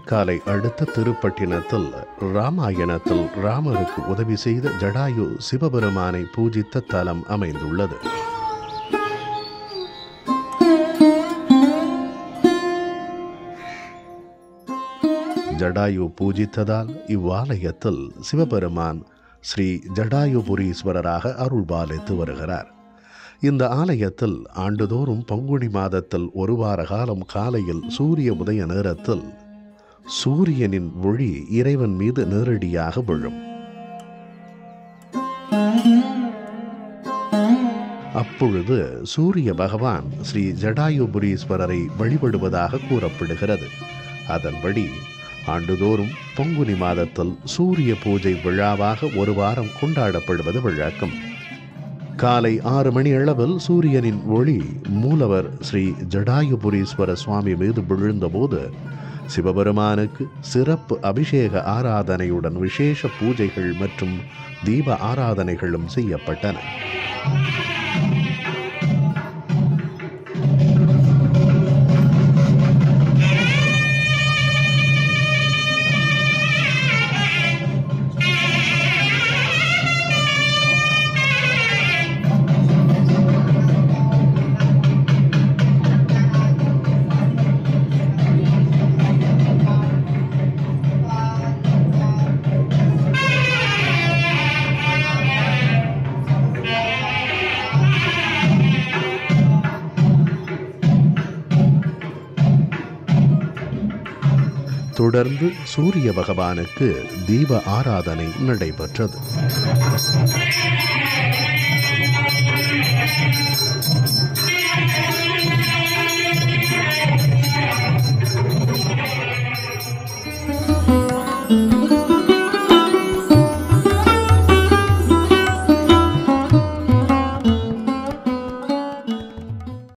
தேரைக்காலை அடுத்த திருப்பட்டினத்தில் ராமாயணத்தில் ராமருக்கு உதவி செய்த ஜடாயு சிவபெருமானை பூஜித்த தலம் அமைந்துள்ளது. ஜடாயு பூஜித்ததால் இவ்வாலயத்தில் சிவபெருமான் ஸ்ரீ ஜடாயுபுரீஸ்வரராக அருள்பாலித்து வருகிறார். இந்த ஆலயத்தில் ஆண்டுதோறும் பங்குனி மாதத்தில் ஒரு வார காலம் காலையில் சூரிய உதய நேரத்தில் சூரியனின் ஒளி இறைவன் மீது நேரடியாக விழும். அப்பொழுது சூரிய பகவான் ஸ்ரீ ஜடாயுபுரீஸ்வரரை வழிபடுவதாக கூறப்படுகிறது. அதன்படி ஆண்டுதோறும் பங்குனி மாதத்தில் சூரிய பூஜை விழாவாக ஒரு வாரம் கொண்டாடப்படுவது வழக்கம். காலை 6 மணி அளவில் சூரியனின் ஒளி மூலவர் ஸ்ரீ ஜடாயுபுரீஸ்வர சுவாமி மீது விழுந்தபோது சிவபெருமானுக்கு சிறப்பு அபிஷேக ஆராதனையுடன் விசேஷ பூஜைகள் மற்றும் தீப ஆராதனைகளும் செய்யப்பட்டன. தொடர்ந்து சூரிய பகவானுக்கு தீப ஆராதனை நடைபெற்றது.